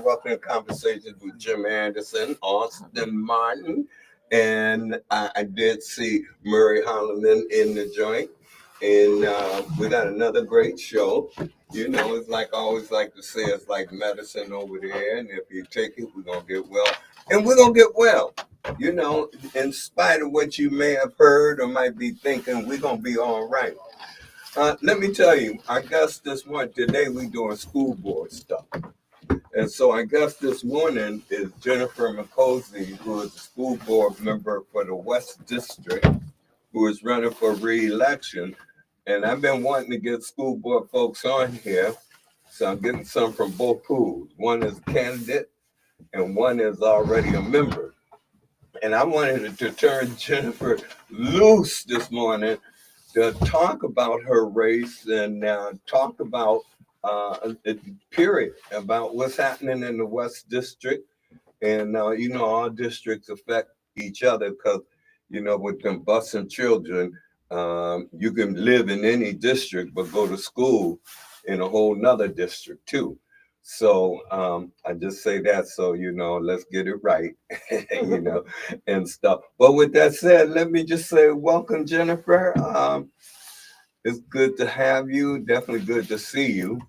welcome to Conversations with Jim Anderson, Austin Martin, and I did see Murray Holloman in the joint, and we got another great show. You know, it's like I always like to say, it's like medicine over there, and if you take it, we're gonna get well, and we're gonna get well. You know, in spite of what you may have heard or might be thinking, we're gonna be all right. Let me tell you, I guess this morning, today we doing school board stuff. And so I guess this morning is Jennifer McCosey, who is a school board member for the West District, who is running for re-election. And I've been wanting to get school board folks on here. So I'm getting some from both pools. One is a candidate and one is already a member. And I wanted to turn Jennifer loose this morning to talk about her race and talk about period about what's happening in the West District. And you know, all districts affect each other because, you know, with them busing children, you can live in any district but go to school in a whole nother district too. So I just say that so, you know, let's get it right, you know, and stuff. But with that said, let me just say welcome, Jennifer. It's good to have you. Definitely good to see you.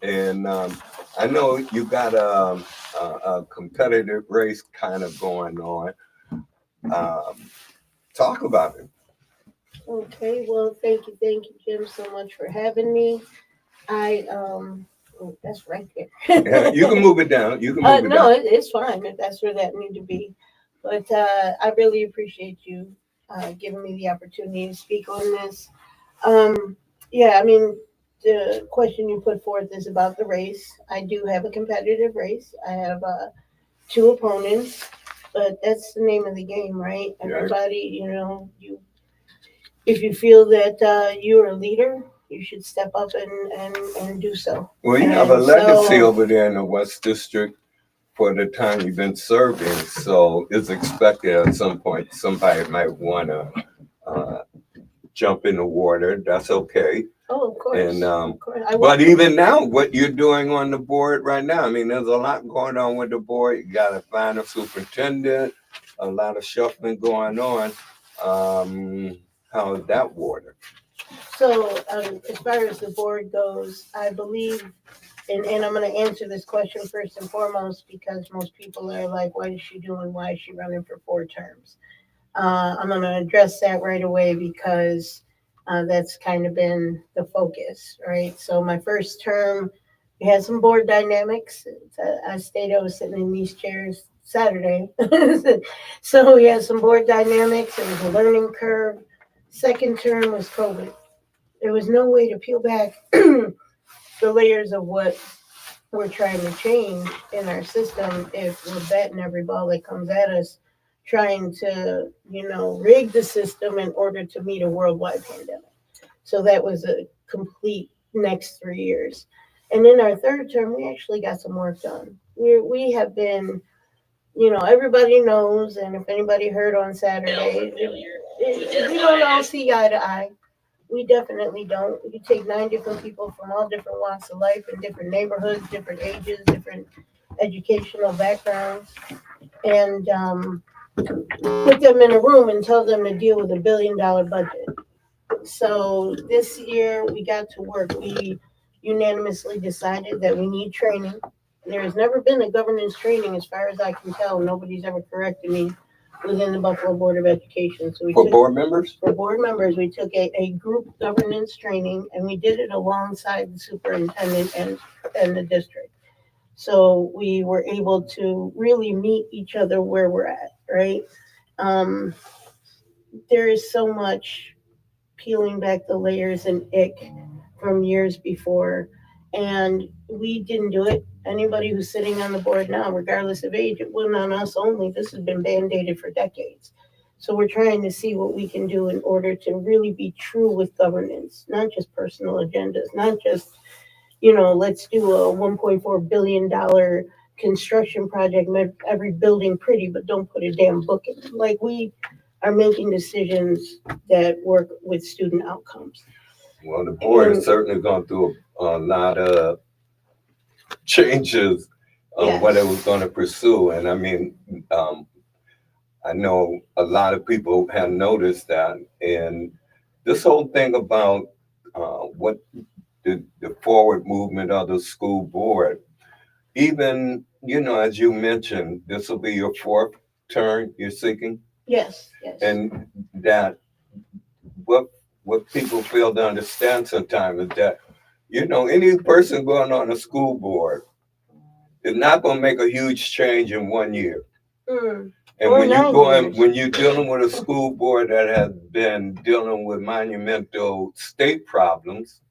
And I know you got a competitive race kind of going on. Talk about it. Okay, well, thank you, Jim, so much for having me. That's right there. Yeah, you can move it down. You can move it no, down. it's fine if that's where that need to be. But I really appreciate you giving me the opportunity to speak on this. Yeah, I mean, the question you put forth is about the race. I do have a competitive race. I have two opponents, but that's the name of the game, right? Yeah. Everybody, you know, if you feel that you're a leader, you should step up and do so. Well, you have a legacy over there in the West District for the time you've been serving. So it's expected at some point somebody might want to jump in the water. That's okay. Oh, of course. And of course. but even now, what you're doing on the board right now, I mean, there's a lot going on with the board. You got to find a superintendent, a lot of shuffling going on. How is that water? So, as far as the board goes, I believe, and I'm going to answer this question first and foremost because most people are like, what is she doing? Why is she running for 4 terms? I'm going to address that right away because that's kind of been the focus, right? So, my first term, we had some board dynamics. I was sitting in these chairs Saturday. So, we had some board dynamics. It was a learning curve. Second term was COVID. There was no way to peel back the layers of what we're trying to change in our system if we're betting every ball that comes at us, trying to, you know, rig the system in order to meet a worldwide pandemic. So that was a complete next 3 years. And in our third term, we actually got some work done. We have been, you know, everybody knows, and if anybody heard on Saturday, we don't all see eye to eye. We definitely don't. You take 9 different people from all different walks of life in different neighborhoods, different ages, different educational backgrounds, and put them in a room and tell them to deal with $1 billion budget. So this year we got to work. We unanimously decided that we need training. There has never been a governance training, as far as I can tell. Nobody's ever corrected me within the Buffalo Board of Education. So board members? For board members, we took a group governance training, and we did it alongside the superintendent and the district. So we were able to really meet each other where we're at, right? There is so much peeling back the layers and ick from years before, and we didn't do it. Anybody who's sitting on the board now, regardless of age, it wasn't on us only. This has been band-aided for decades. So we're trying to see what we can do in order to really be true with governance, not just personal agendas, not just, you know, let's do a $1.4 billion construction project, make every building pretty, but don't put a damn book in it. Like, we are making decisions that work with student outcomes. Well, the board has certainly gone through a lot of changes what it Yes. was going to pursue. And I mean, um, I know a lot of people have noticed that. And this whole thing about what the forward movement of the school board, even, as you mentioned, this will be your fourth term you're seeking. Yes. Yes. And that what people fail to understand sometimes is that, any person going on a school board is not going to make a huge change in 1 year. Mm. And Or 9 years. when you're dealing with a school board that has been dealing with monumental state problems,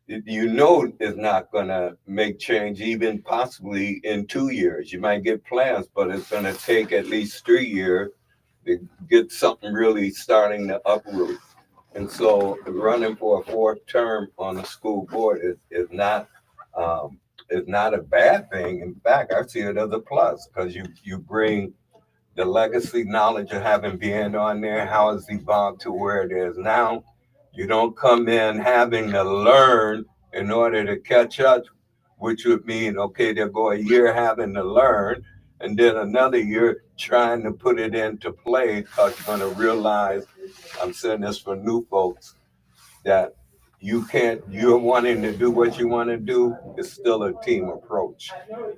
you know it's not going to make change even possibly in 2 years. You might get plans, but it's going to take at least 3 years to get something really starting to uproot. And so running for a fourth term on the school board um, is not a bad thing. In fact, I see it as a plus because you bring the legacy knowledge of having been on there, how it's evolved to where it is now. You don't come in having to learn in order to catch up, which would mean, okay, they'll go a year having to learn, and then another year trying to put it into play because you're going to realize, I'm saying this for new folks, that you're wanting to do what you want to do. It's still a team approach.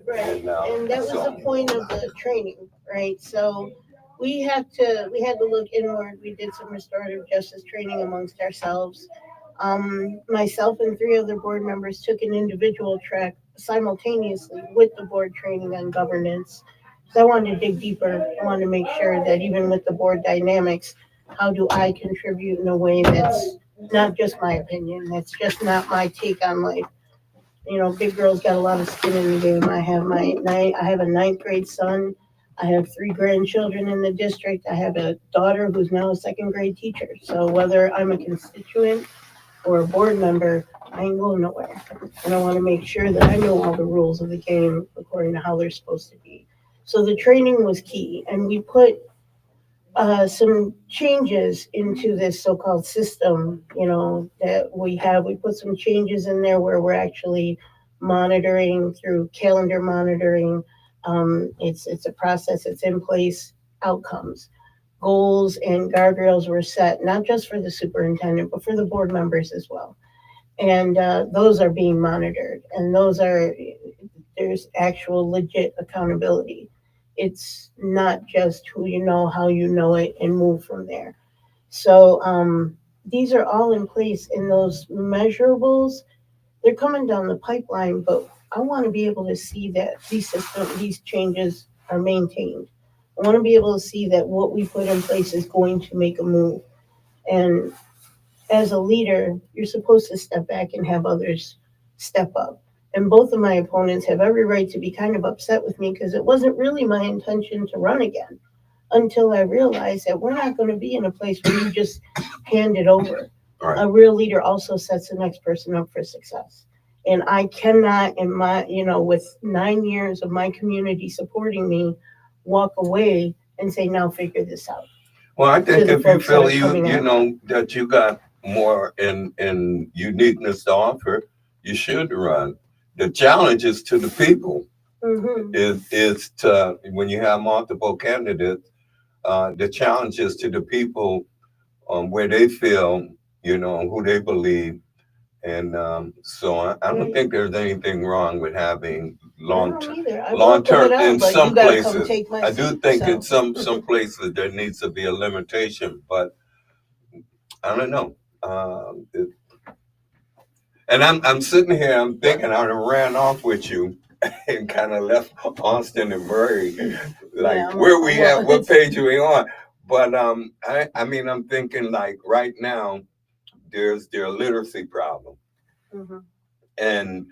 Right. And And that was the so, point of the training, right? So we had to look inward. We did some restorative justice training amongst ourselves. Myself and three other board members took an individual track simultaneously with the board training on governance. So I wanted to dig deeper. I wanted to make sure that even with the board dynamics, how do I contribute in a way that's not just my opinion, that's just not my take on life. Big girl's got a lot of skin in the game. I have a ninth grade son. I have three grandchildren in the district. I have a daughter who's now a second grade teacher. So whether I'm a constituent or a board member, I ain't going nowhere. And I want to make sure that I know all the rules of the game according to how they're supposed to be. So the training was key, and we put some changes into this so-called system, that we have. We put some changes in there where we're actually monitoring through calendar monitoring. It's a process. It's in place. Outcomes, goals, and guardrails were set not just for the superintendent but for the board members as well. And those are being monitored, and there's actual legit accountability. It's not just who you know, how you know it, and move from there. So these are all in place, and those measurables, they're coming down the pipeline. But I want to be able to see that these changes are maintained. I want to be able to see that what we put in place is going to make a move. And as a leader, you're supposed to step back and have others step up. And both of my opponents have every right to be kind of upset with me because it wasn't really my intention to run again until I realized that we're not going to be in a place where you just hand it over. all right. A real leader also sets the next person up for success. And I cannot, with 9 years of my community supporting me, walk away and say, now figure this out. Well, I To think the if you folks that feel are coming you out. know that you got more in uniqueness to offer, you should run. The challenge is to the people. Mm-hmm. Is to when you have multiple candidates. The challenge is to the people where they feel, who they believe, and so I don't think there's anything wrong with having I don't either. I long welcome it term out, in but you some got to come places. take my I do seat. think in So, some places there needs to be a limitation, but I don't know. And I'm sitting here, I'm thinking I done ran off with you and kind of left Austin and Murray, like yeah, where we at, well, what page are we on? But I mean, I'm thinking like right now there's their literacy problem, mhm. and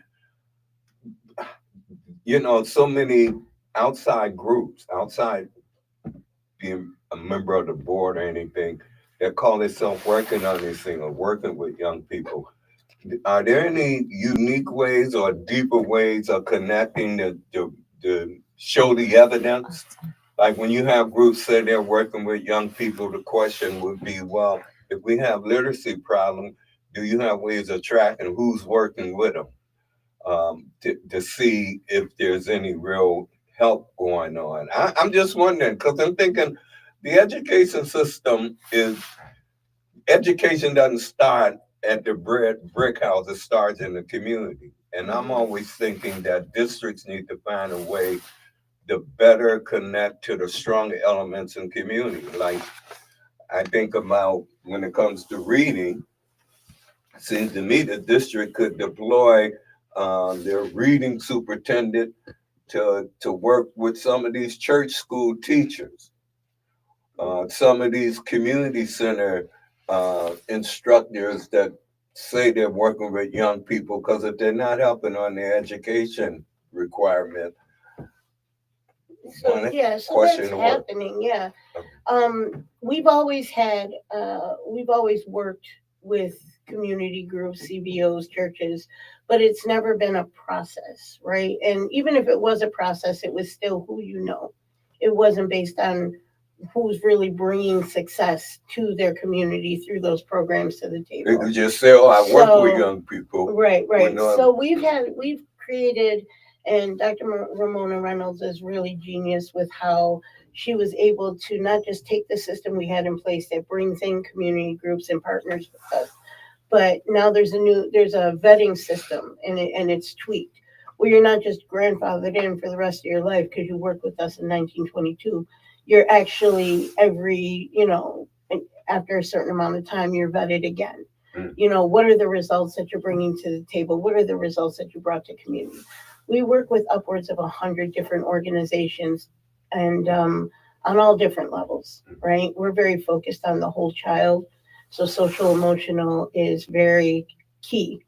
so many outside groups, outside being a member of the board or anything, that call themselves working on this thing or working with young people. Are there any unique ways or deeper ways of connecting to show the evidence? Like when you have groups say they're working with young people, the question would be, well, if we have literacy problem, do you have ways of tracking who's working with them? to see if there's any real help going on. I'm just wondering because I'm thinking the education system is education doesn't start at the brick house, it starts in the community. And I'm always thinking that districts need to find a way to better connect to the strong elements in community. Like I think about when it comes to reading, it seems to me the district could deploy their reading superintendent to work with some of these church school teachers, some of these community center instructors that say they're working with young people, because if they're not helping on their education requirement, So yeah, so that's happening. Yeah, we've always worked with community groups, CBOs, churches, but it's never been a process, right? And even if it was a process, it was still who you know. It wasn't based on who's really bringing success to their community through those programs to the They table. could just say, "Oh, I work with young people." Right. So we've created, and Dr. Ramona Reynolds is really genius with how she was able to not just take the system we had in place that brings in community groups and partners with us, but now there's a vetting system, and it's tweaked where you're not just grandfathered in for the rest of your life because you worked with us in 1922. You're actually after a certain amount of time you're vetted again. What are the results that you're bringing to the table? What are the results that you brought to community? We work with upwards of 100 different organizations, and on all different levels, right? We're very focused on the whole child. So social emotional is very key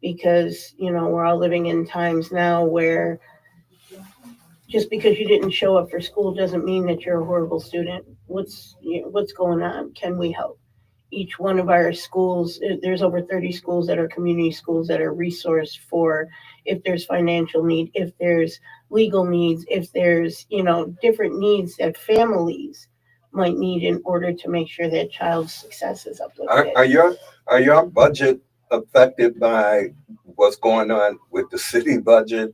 because, we're all living in times now where just because you didn't show up for school doesn't mean that you're a horrible student. What's going on? Can we help? Each one of our schools, there's over 30 schools that are community schools that are resourced for if there's financial need, if there's legal needs, if there's, different needs that families might need in order to make sure that child's success is uplifted. Are your budget affected by what's going on with the city budget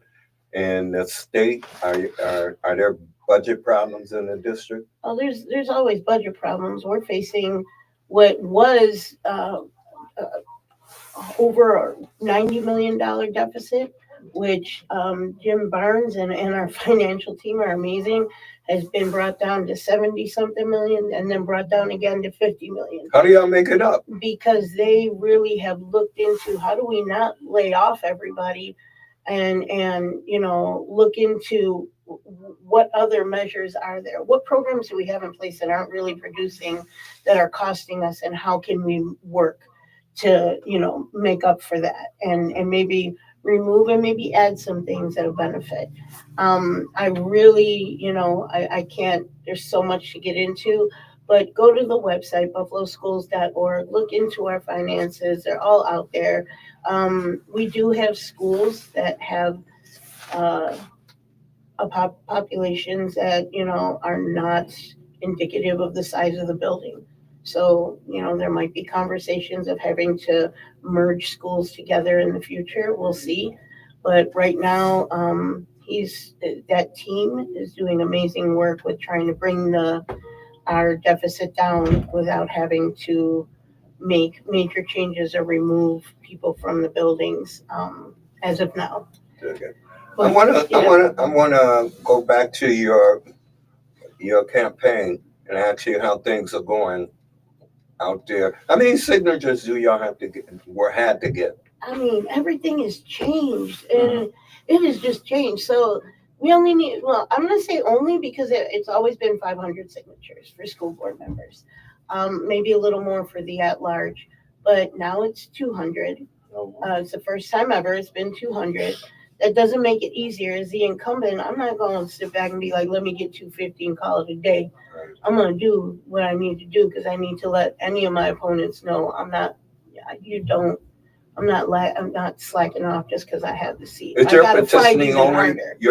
and the state? Are there budget problems in the district? Oh, there's always budget problems. We're facing what was over a $90 million deficit, which Jim Barnes and our financial team are amazing, has been brought down to 70 something million and then brought down again to 50 million. How do y'all make it up? Because they really have looked into how do we not lay off everybody and look into what other measures are there, what programs do we have in place that aren't really producing, that are costing us, and how can we work to make up for that and maybe remove and maybe add some things that'll benefit. I really, I can't, there's so much to get into, but go to the website buffaloschools.org, look into our finances, they're all out there. We do have schools that have populations that are not indicative of the size of the building. So there might be conversations of having to merge schools together in the future. We'll see, but right now that team is doing amazing work with trying to bring our deficit down without having to make major changes or remove people from the buildings as of now. Okay. I wanna go back to your campaign and ask you how things are going out there. How many signatures do y'all had to get? I mean, everything has changed, and it has just changed. So we only need, well, I'm going to say only because it's always been 500 signatures for school board members, maybe a little more for the at large, but now it's 200. It's the first time ever it's been 200. That doesn't make it easier. As the incumbent, I'm not going to sit back and be like, let me get 250 and call it a day. I'm going to do what I need to do because I need to let any of my opponents know I'm not slacking off just because I have the seat. Is your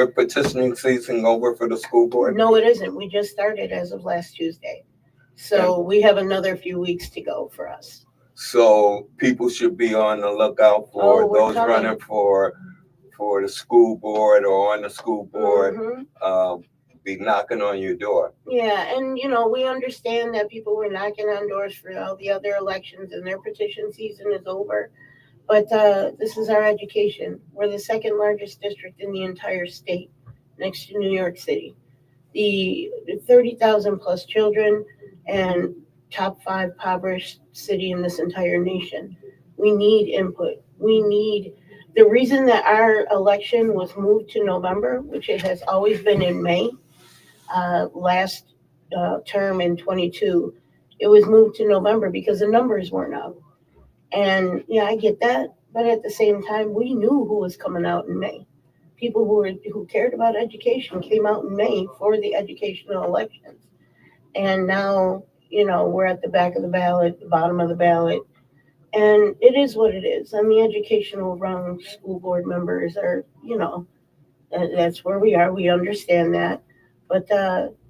petitioning season over for the school board? No, it isn't. We just started as of last Tuesday. So we have another few weeks to go for us. So people should be on the lookout for those running for for the school board or on the school board Mhm. be knocking on your door. Yeah, and we understand that people were knocking on doors for all the other elections and their petition season is over. But this is our education. We're the second largest district in the entire state, next to New York City. The 30,000 plus children and top five impoverished city in this entire nation. We need input. We need the reason that our election was moved to November, which it has always been in May, last term in 22, it was moved to November because the numbers weren't up. And yeah, I get that, but at the same time, we knew who was coming out in May. People who cared about education came out in May for the educational elections, and now we're at the back of the ballot, the bottom of the ballot, and it is what it is. And the educational rung school board members are, that's where we are. We understand that, but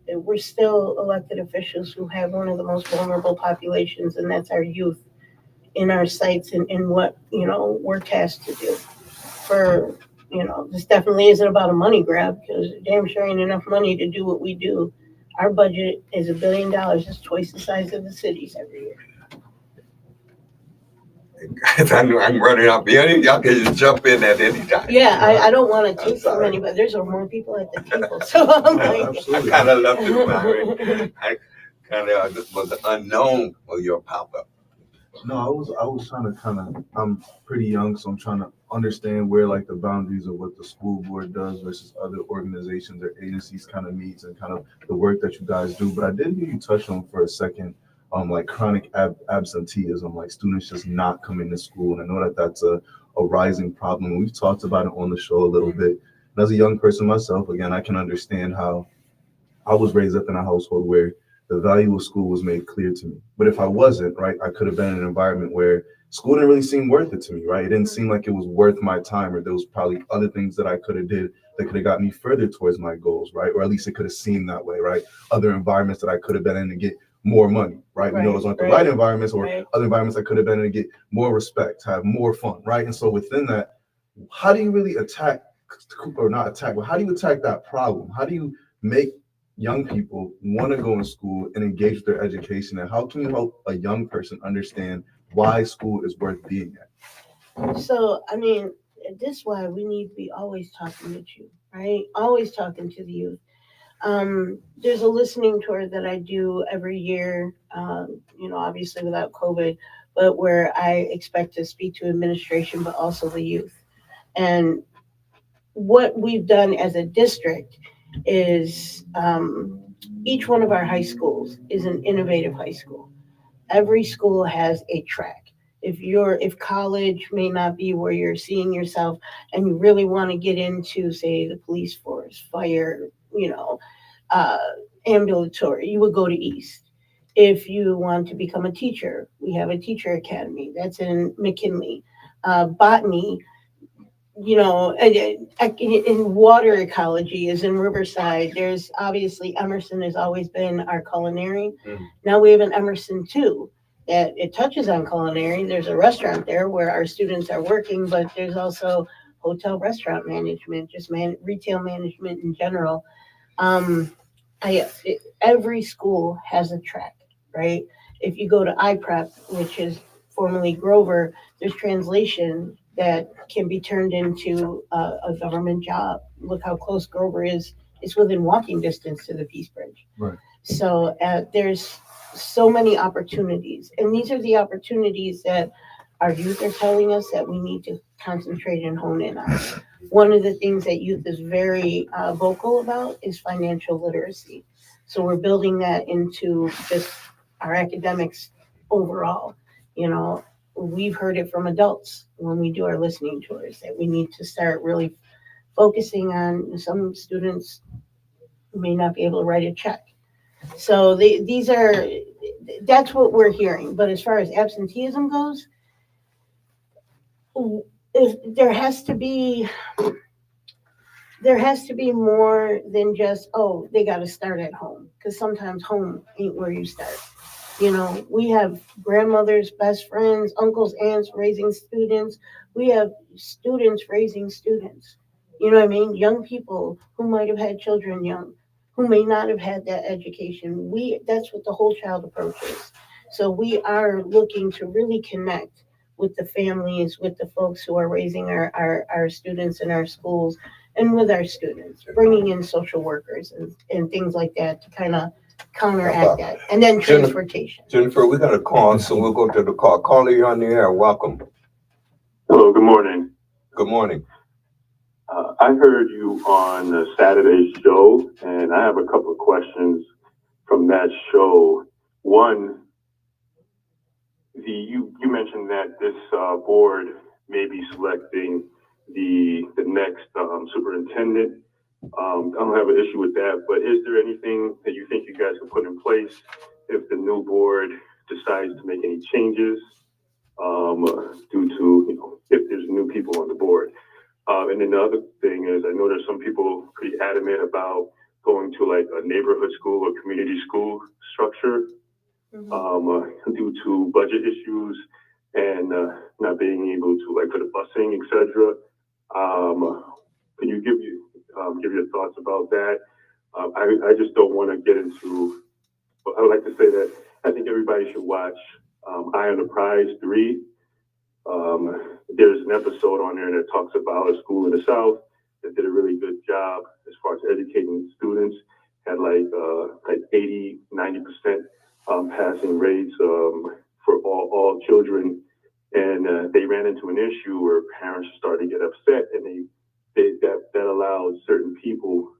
we're still elected officials who have one of the most vulnerable populations, and that's our youth in our sites and in what we're tasked to do. For this definitely isn't about a money grab because damn sure ain't enough money to do what we do. Our budget is $1 billion. It's twice the size of the cities every year. I know I'm running out. Y'all can just jump in at any time. Yeah, I don't want to I'm take from sorry. anybody. There's more people at the table, so I'm Yeah, like, I absolutely. kind of left it, Myron. I kind of was unknown for your pop up. No, I was trying to I'm pretty young, so I'm trying to understand where like the boundaries of what the school board does versus other organizations or agencies kind of meets and kind of the work that you guys do. But I did hear you touch on for a second, like chronic absenteeism, like students just not coming to school. And I know that that's a rising problem. We've talked about it on the show a little bit. And as a young person myself, again, I can understand how I was raised up in a household where the value of school was made clear to me. But if I wasn't, right, I could have been in an environment where school didn't really seem worth it to me, right? It didn't seem like it was worth my time, or there was probably other things that I could have did that could have got me further towards my goals, right? Or at least it could have seemed that way, right? Other environments that I could have been in to get more money, right? We know those aren't the right environments, or other environments I could have been in to get more respect, have more fun, right? And so within that, how do you really attack, or not attack, but how do you attack that problem? How do you make young people want to go in school and engage with their education, and how can you help a young person understand why school is worth being at? So I mean, this is why we need to be always talking with you, right? Always talking to the youth. There's a listening tour that I do every year, obviously without COVID, but where I expect to speak to administration, but also the youth. And what we've done as a district is each one of our high schools is an innovative high school. Every school has a track. If college may not be where you're seeing yourself and you really want to get into, say, the police force, fire, uh, ambulatory, you would go to East. If you want to become a teacher, we have a teacher academy that's in McKinley. Botany, in water ecology is in Riverside. There's obviously Emerson has always been our culinary. Now we have an Emerson too that it touches on culinary. There's a restaurant there where our students are working, but there's also hotel restaurant management, just retail management in general. Um, every school has a track, right? If you go to iPrep, which is formerly Grover, there's translation that can be turned into a government job. Look how close Grover is. It's within walking distance to the Peace Bridge. Right. So there's so many opportunities. And these are the opportunities that our youth are telling us that we need to concentrate and hone in on. One of the things that youth is very vocal about is financial literacy. So we're building that into just our academics overall. We've heard it from adults when we do our listening tours that we need to start really focusing on. Some students may not be able to write a check. So that's what we're hearing. But as far as absenteeism goes, if there has to be more than just, oh, they got to start at home, because sometimes home ain't where you start. You know, we have grandmothers, best friends, uncles, aunts raising students. We have students raising students. You know what I mean? Young people who might have had children young, who may not have had that education. That's what the whole child approach is. So we are looking to really connect with the families, with the folks who are raising our students in our schools and with our students, bringing in social workers and things like that to kind of counteract that. And then transportation. Jennifer, we got a call, so we'll go to the call. Caller, you're on the air. Welcome. Hello, good morning. Good morning. I heard you on Saturday's show, and I have a couple of questions from that show. One, you mentioned that this board may be selecting the next superintendent. I don't have an issue with that, but is there anything that you think you guys can put in place if the new board decides to make any changes due to, if there's new people on the board? And then the other thing is, I know there's some people pretty adamant about going to like a neighborhood school or community school structure due to budget issues and not being able to, like, for the busing, etc. Can you give your thoughts about that? I just don't want to get into. I would like to say that I think everybody should watch Eye on the Prize 3. There's an episode on there that talks about a school in the South that did a really good job as far as educating students, had like 80, 90% passing rates for all children. And they ran into an issue where parents started to get upset, and that allowed certain people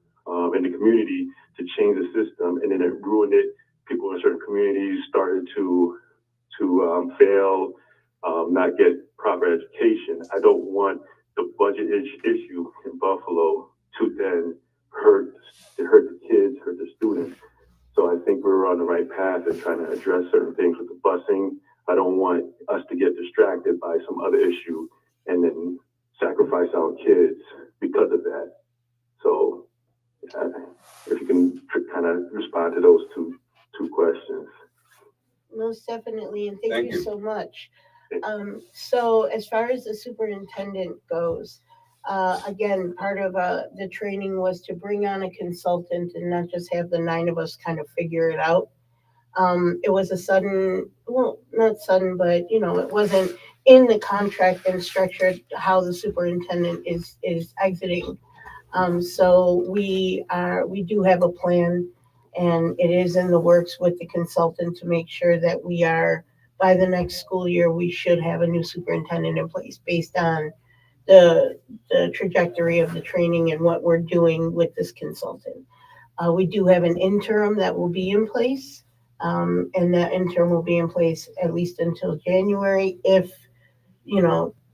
in the community to change the system, and then it ruined it. People in certain communities started to fail, not get proper education. I don't want the budget issue in Buffalo to then hurt the kids, hurt the students. So I think we're on the right path in trying to address certain things with the busing. I don't want us to get distracted by some other issue and then sacrifice our kids because of that. So if you can kind of respond to those two questions. Most definitely, and thank Thank you you. so much. So as far as the superintendent goes, again, part of the training was to bring on a consultant and not just have the 9 of us kind of figure it out. It was a sudden, well, not sudden, but it wasn't in the contract and structured how the superintendent is exiting. So we do have a plan, and it is in the works with the consultant to make sure that we are, by the next school year, we should have a new superintendent in place based on the trajectory of the training and what we're doing with this consultant. We do have an interim that will be in place, and that interim will be in place at least until January if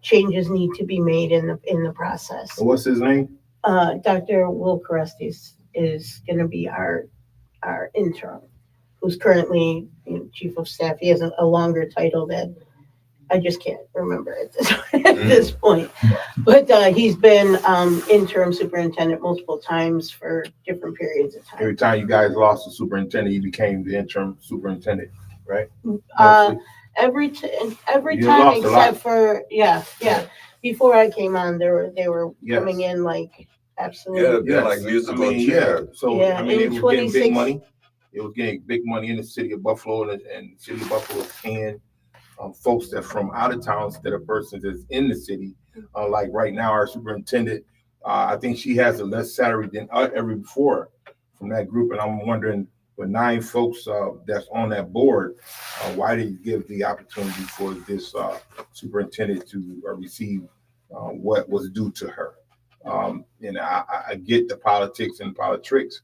changes need to be made in the process. What's his name? Dr. Will Carestis is going to be our interim, who's currently chief of staff. He has a longer title that I just can't remember at this point. But he's been interim superintendent multiple times for different periods of time. Every time you guys lost the superintendent, he became the interim superintendent, right? Every You time lost a lot. except for yeah. Before I came on, they were Yes. coming in like Yeah, absolutely. they're like musical chairs. So Yeah, I mean, in it was getting 26 big money. It was getting big money in the city of Buffalo, and the city of Buffalo is paying folks that from out of town instead of persons that's in the city. Like right now, our superintendent, I think she has a less salary than ever before from that group, and I'm wondering, with 9 folks that's on that board, why did you give the opportunity for this superintendent to receive what was due to her? And I get the politics and politics.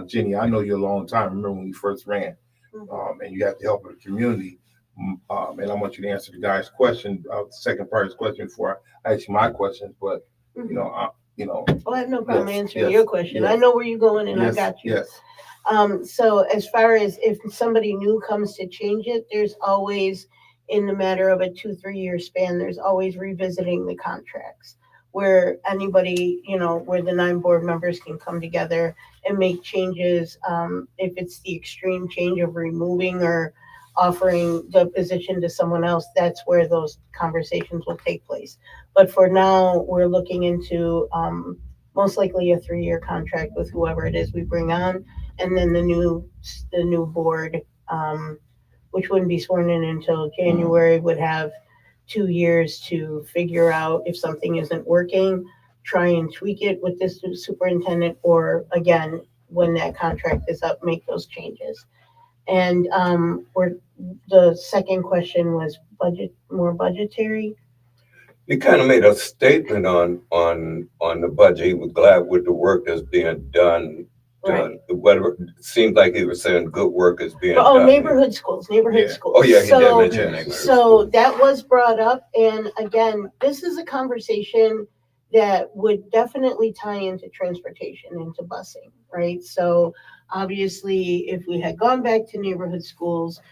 Jenny, I know you a long time. Remember when you first ran, and you got the help of the community. And I want you to answer the guy's question, the second part of his question before I ask you my questions. But Oh, I have no problem answering yes, your question. yes. I know where you're going, and Yes, I got you. yes. So as far as if somebody new comes to change it, there's always, in the matter of a 2-3 year span, there's always revisiting the contracts where anybody, where the 9 board members can come together and make changes. If it's the extreme change of removing or offering the position to someone else, that's where those conversations will take place. But for now, we're looking into most likely a 3-year contract with whoever it is we bring on, and then the new board, which wouldn't be sworn in until January, would have 2 years to figure out if something isn't working, try and tweak it with this new superintendent, or again, when that contract is up, make those changes. And the second question was more budgetary. He kind of made a statement on the budget. He was glad with the work that's being done. Right. Whatever, it seemed like he was saying good work is being Oh, done. neighborhood schools. Yeah. Oh, yeah, he did So, mention neighborhood so schools. that was brought up, and again, this is a conversation that would definitely tie into transportation, into busing, right? So obviously, if we had gone back to neighborhood schools,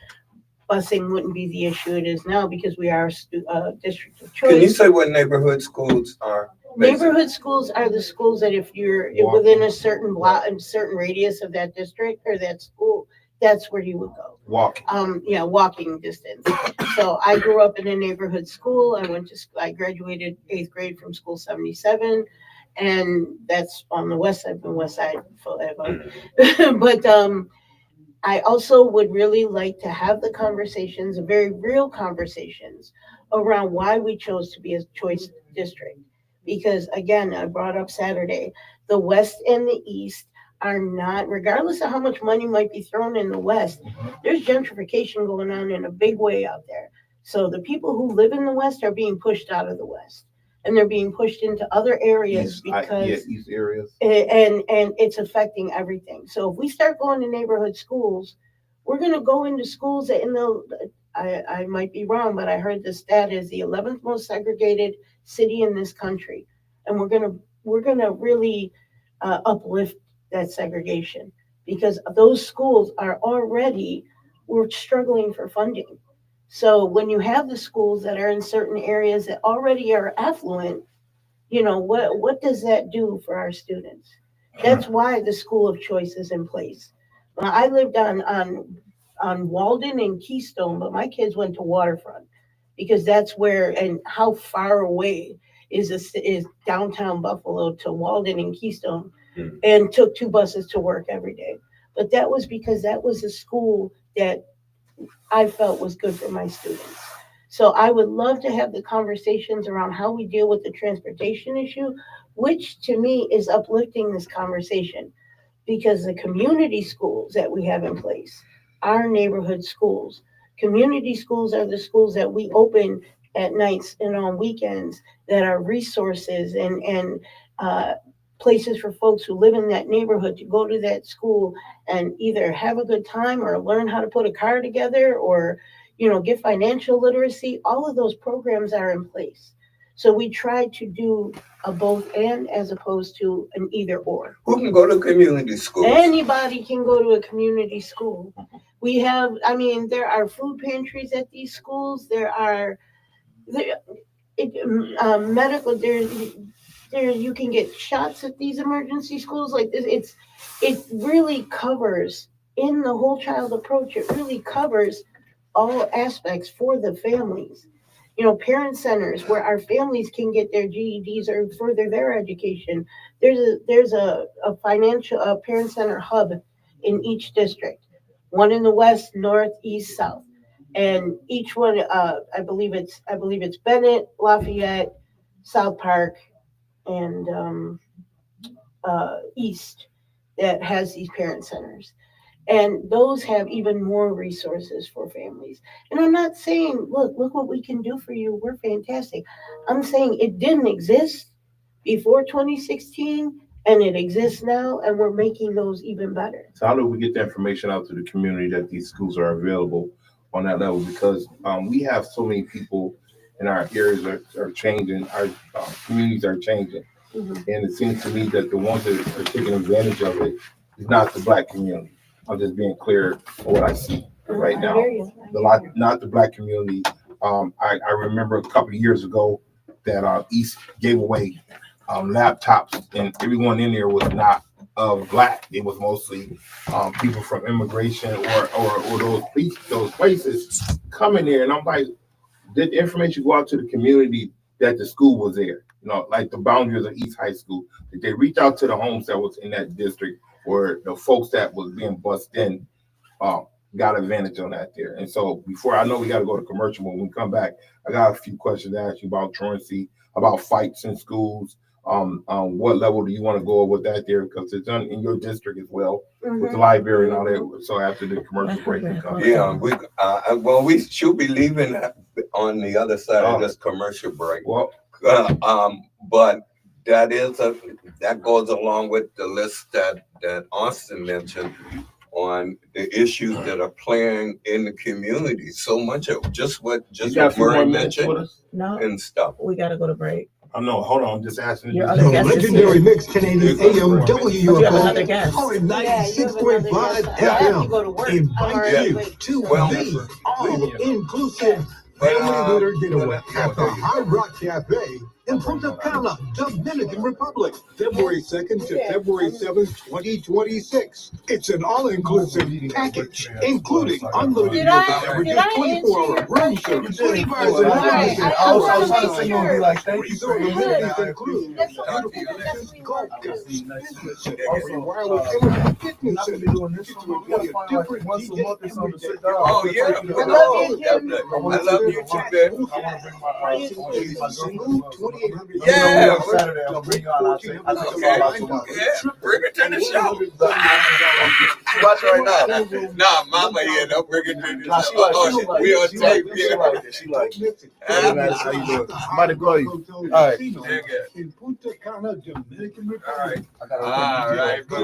busing wouldn't be the issue it is now because we are a district of Can you choice. say what neighborhood schools are? Neighborhood schools are the schools that if you're within a certain block, a certain radius of that district or that school, that's where you would go. Walking. Yeah, walking distance. So I grew up in a neighborhood school. I graduated 8th grade from school 77, and that's on the west side, the west side forever. But I also would really like to have the conversations, very real conversations, around why we chose to be a choice district. Because again, I brought up Saturday, the West and the East are not, regardless of how much money might be thrown in the West, there's gentrification going on in a big way out there. So the people who live in the West are being pushed out of the West, and they're being pushed into other areas because East areas. and it's affecting everything. So if we start going to neighborhood schools, we're going to go into schools that I might be wrong, but I heard the stat is the 11th most segregated city in this country, and we're gonna really uplift that segregation because those schools are already, we're struggling for funding. So when you have the schools that are in certain areas that already are affluent, what does that do for our students? That's why the school of choice is in place. Well, I lived on Walden and Keystone, but my kids went to Waterfront because that's where, and how far away is downtown Buffalo to Walden and Keystone, and took 2 buses to work every day. But that was because that was a school that I felt was good for my students. So I would love to have the conversations around how we deal with the transportation issue, which to me is uplifting this conversation because the community schools that we have in place are neighborhood schools. Community schools are the schools that we open at nights and on weekends that are resources and places for folks who live in that neighborhood to go to that school and either have a good time or learn how to put a car together or get financial literacy. All of those programs are in place. So we try to do a both and as opposed to an either or. Who can go to community schools? Anybody can go to a community school. We have, there are food pantries at these schools. There are medical. There you can get shots at these emergency schools. Like it really covers in the whole child approach. It really covers all aspects for the families. Parent centers where our families can get their GEDs or further their education. There's a financial parent center hub in each district. One in the west, north, east, south, and each one. I believe it's Bennett, Lafayette, South Park, and east that has these parent centers. And those have even more resources for families. And I'm not saying, look what we can do for you. We're fantastic. I'm saying it didn't exist before 2016 and it exists now and we're making those even better. So how do we get the information out to the community that these schools are available on that level? Because we have so many people in our areas are changing, our communities are changing. Mm-hmm. And it seems to me that the ones that are taking advantage of it is not the Black community. I'm just being clear on what I see right now. Not the Black community. I remember a couple of years ago that East gave away laptops, and everyone in there was not of black. It was mostly people from immigration or those places coming there. And I'm like, did the information go out to the community that the school was there? You know, like the boundaries of East High School. Did they reach out to the homes that was in that district or the folks that was being bussed in? Got advantage on that there. And so before I know we got to go to commercial, when we come back, I got a few questions to ask you about truancy, about fights in schools. What level do you want to go with that there? Because it's done in your district as well with the library and all that. So after the commercial break, we come. Yeah, we should be leaving on the other side of this commercial break. Well, but that goes along with the list that Austin mentioned on the issues that are playing in the community. So much of just what Murray mentioned and stuff. We got to go to break. I know. Hold on. I'm just asking. Your other guest is Legendary here. mix Canadian AM But you have another WUFO guest. Power Yeah, you have 96.5 another guest. I have to go to FM work. invite you Wait. to Well, the all-inclusive But, family dinner getaway but, at the Hard Rock Cafe in Punta Cana, Dominican Republic, February 2nd to February 7th, 2026. It's an all-inclusive package, including unlimited Did I- beverages, did I answer 24-hour your room question? service, 20 bars All and right, beverages, I was trying to make outside sure. be like, thank you resort for amenities your include That's what beautiful we beaches, do. golf courses, wireless internet, fitness center, different DJ every day. Oh yeah, I love you, Jim. I love you too, babe. Yeah. Bring it to the show. She watching right now. Nah, mama here, don't bring it to the Nah, show. she like We on tape, She yeah. like it. She like it. How you doing? I'm about to call you. All right. In Punta Cana, Dominican Republic. All right, but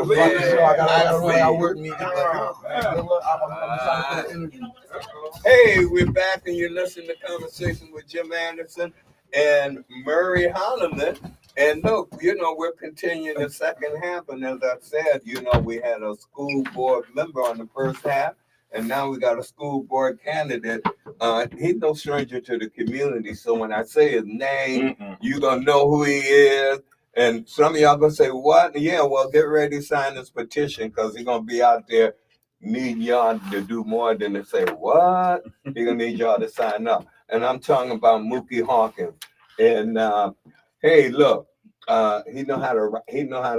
hey, we're back and you're listening to Conversation with Jim Anderson and Murray Holloman. And look, we're continuing the second half. And as I said, we had a school board member on the first half. And now we got a school board candidate. He's no stranger to the community. So when I say his name, you're going to know who he is. And some of y'all going to say, what? Yeah, well, get ready to sign this petition because he's going to be out there needing y'all to do more than to say, what? He's going to need y'all to sign up. And I'm talking about Mookie Hawkins. And hey, look. He know how to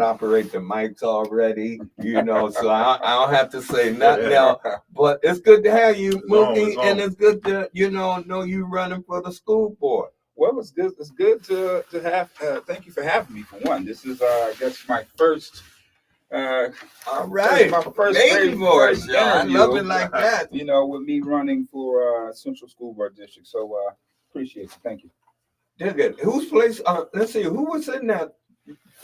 operate the mics already, so I don't have to say nothing else. But it's good to have you, Mookie, and it's good to know you running for the school board. Well, it's good. It's good to have. Thank you for having me. For one, this is I guess my first. All right, my first baby voice, interview, I love it like that. With me running for Central School Board District. So appreciate it. Thank you. Dig it. Whose place? Let's see. Who was in that?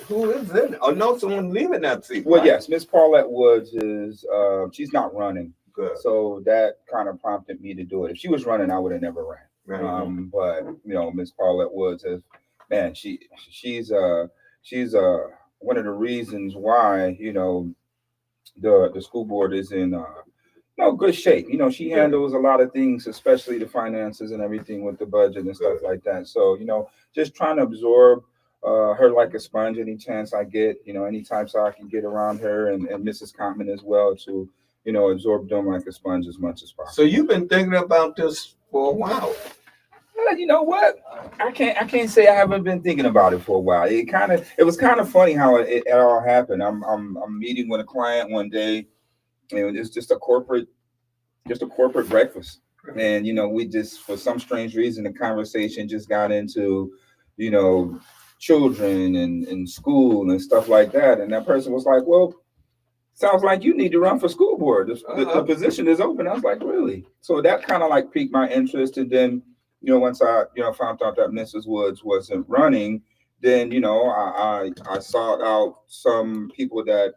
Who is in? Oh no, someone leaving that seat. Well, right? yes, Miss Paulette Woods is. She's not running. Good. So that kind of prompted me to do it. If she was running, I would have never ran. Right. But Miss Paulette Woods is, man, she's one of the reasons why the school board is in good shape. She handles a lot of things, especially the finances and everything with the budget and stuff like that. So just trying to absorb her like a sponge any chance I get. Anytime so I can get around her and Mrs. Cottman as well to absorb them like a sponge as much as possible. So you've been thinking about this for a while. You know what? I can't say I haven't been thinking about it for a while. It was kind of funny how it all happened. I'm meeting with a client one day, and it's just a corporate breakfast. And we just, for some strange reason, the conversation just got into children and school and stuff like that. And that person was like, well, sounds like you need to run for school board. The position is open. I was like, really? So that kind of like piqued my interest. And then, once I, found out that Mrs. Woods wasn't running, then, I sought out some people that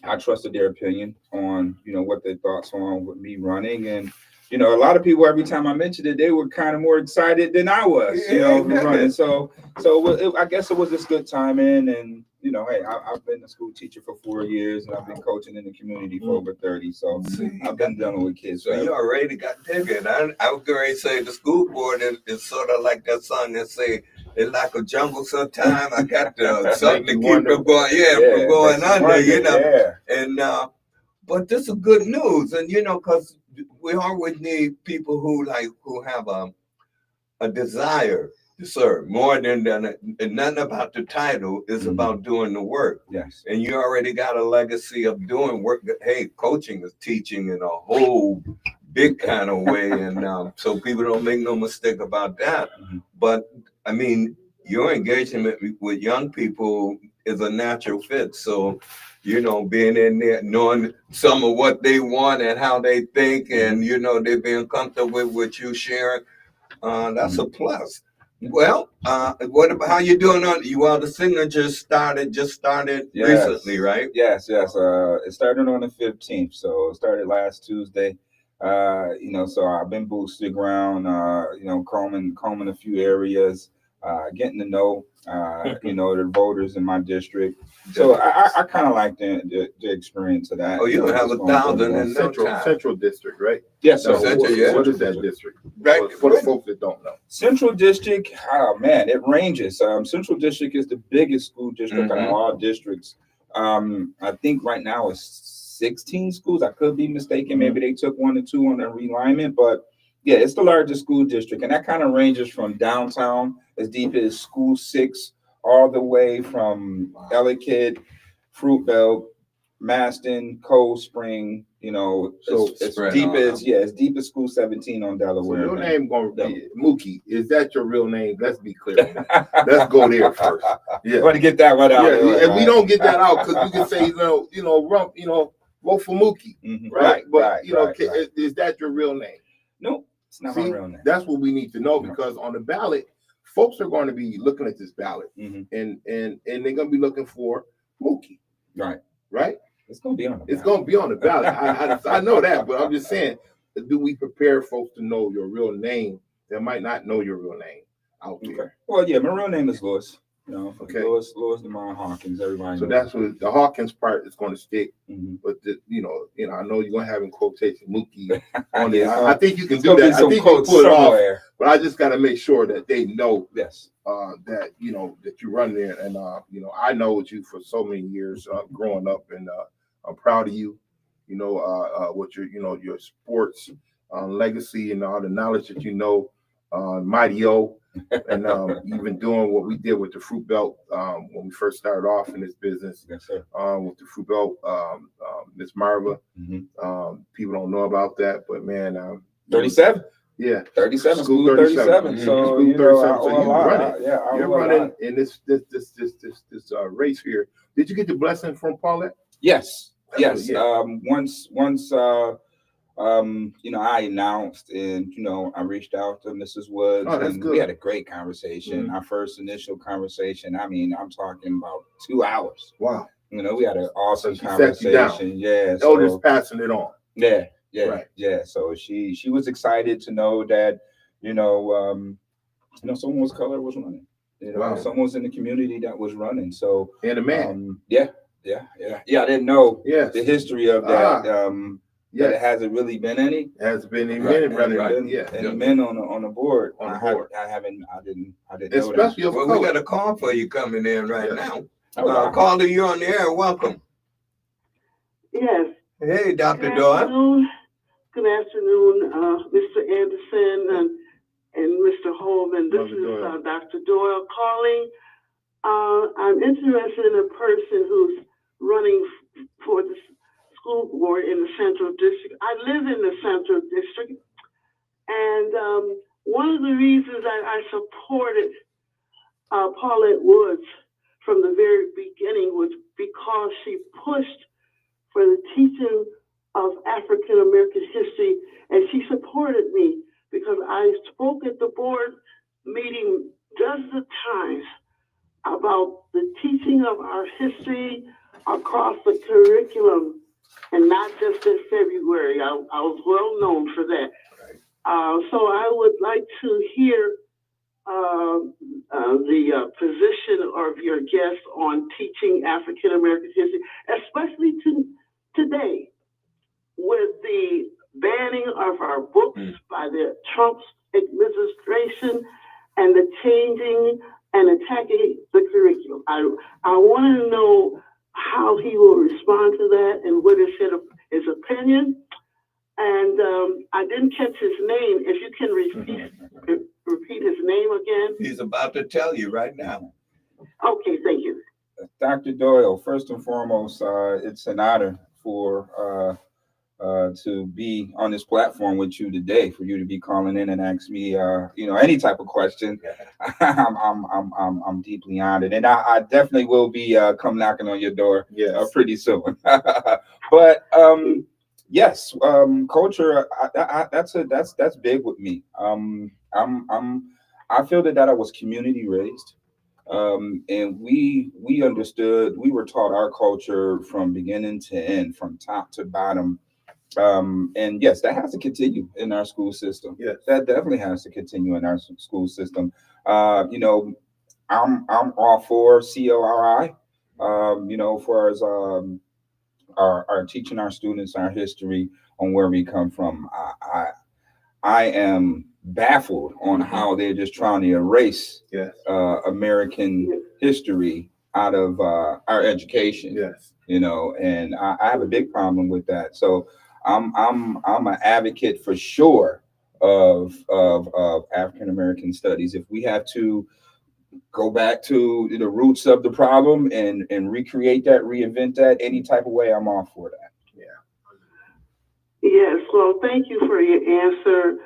I trusted their opinion on, what their thoughts on with me running. And, a lot of people, every time I mentioned it, they were kind of more excited than I was, running. So I guess it was just good timing. And, hey, I've been a school teacher for 4 years, and I've been coaching in the community for over 30. So I've been dealing with kids. So you already got digging. I was going to say the school board is sort of like that song that say, it's like a jungle sometimes. I got something to you keep wonder. it going, Yeah, from going makes you under, wonder, Yeah. And but this is good news, and because we always need people who have a desire to serve more than and nothing about the title. Is about doing the work. Yes. And you already got a legacy of doing work. Hey, coaching is teaching in a whole big kind of way, and so people don't make no mistake about that. But I mean, your engagement with young people is a natural fit. So, being in there, knowing some of what they want and how they think, and they being comfortable with what you sharing, that's a plus. Well, what about how you doing on? The signature just started recently, right? Yes. It started on the 15th, so it started last Tuesday. So I've been boots to the ground, combing a few areas, getting to know, the voters in my district. So I kind of like the experience of that. Oh, you have 1,000 in Central District, right? Yes, sir. What is that district? Right. For the folks that don't know. Central District, oh man, it ranges. Central District is the biggest school district out of all districts. I think right now it's 16 schools. I could be mistaken. Maybe they took 1 or 2 on the realignment, but yeah, it's the largest school district, and that kind of ranges from downtown as deep as School 6 all the way from Ellicott, Fruitvale, Maston, Cold Spring, So as deep as School 17 on So Delaware. your name gonna be Mookie. Is that your real name? Let's be clear. Let's go there first. Yeah. Want to get that one out. And we don't get that out because you can say, vote for Mookie, right? But is that your real name? No, it's not my real name. That's what we need to know, because on the ballot, folks are going to be looking at this ballot, and they're going to be looking for Mookie. Right. It's going to be on the ballot. It's going to be on the ballot. I know that, but I'm just saying, do we prepare folks to know your real name that might not know your real name out there? Okay. Well, yeah, my real name is Lewis. Okay. Lewis DeMar Hawkins. Everybody. So knows that's what the Hawkins part is going to stick. But I know you're going to have in quotation Mookie on there. I think you can do that. I think you can pull it off. But I just got to make sure that they know that that you run there, and I know you for so many years growing up, and I'm proud of you. What your sports legacy and all the knowledge that Mighty O, and even doing what we did with the Fruit Belt when we first started off in this business. Yes, sir. With the Fruit Belt, Miss Marva. People don't know about that, but man, 37. Yeah, 37. School 37. So School 37. So you're running in this race here. Did you get the blessing from Paulette? Yes. Once I announced, and I reached out to Mrs. Woods, and we had a great conversation. Our first initial conversation. I mean, I'm talking about 2 hours. Wow. We had an awesome conversation. Yeah. Elders passing it on. Yeah. So she was excited to know that someone's color was running. Someone's in the community that was running. So and a man. Yeah. I didn't know the history of that. That it hasn't really been any. Has been any men running. Any men on the board. I didn't know that. Especially we got a call for you coming in right now. Caller, you're on the air. Welcome. Yes. Hey, Dr. Doyle. Good afternoon, Mr. Anderson and Mr. Holman. This is Dr. Doyle calling. I'm interested in a person who's running for the school board in the Central District. I live in the Central District, and one of the reasons I supported Paulette Woods from the very beginning was because she pushed for the teaching of African American history, and she supported me because I spoke at the board meeting dozens of times about the teaching of our history across the curriculum, and not just in February. I was well known for that. So I would like to hear the position of your guest on teaching African American history, especially today, with the banning of our books by the Trump administration and the changing and attacking the curriculum. I want to know how he will respond to that and what is his opinion. And I didn't catch his name. If you can repeat his name again. He's about to tell you right now. Okay, thank you. Dr. Doyle, first and foremost, it's an honor to be on this platform with you today, for you to be calling in and ask me, any type of question. I'm deeply honored, and I definitely will be come knocking on your door pretty soon. But yes, culture, that's big with me. I feel that I was community raised. And we understood, we were taught our culture from beginning to end, from top to bottom. And yes, that has to continue in our school system. Yes. That definitely has to continue in our school system. I'm all for CORI, for as our teaching our students our history on where we come from. I am baffled on how they're just trying to erase American history out of our education. Yes. And I have a big problem with that. So I'm an advocate for sure of African American studies. If we have to go back to the roots of the problem and recreate that, reinvent that any type of way, I'm all for that. Yes, well, thank you for your answer.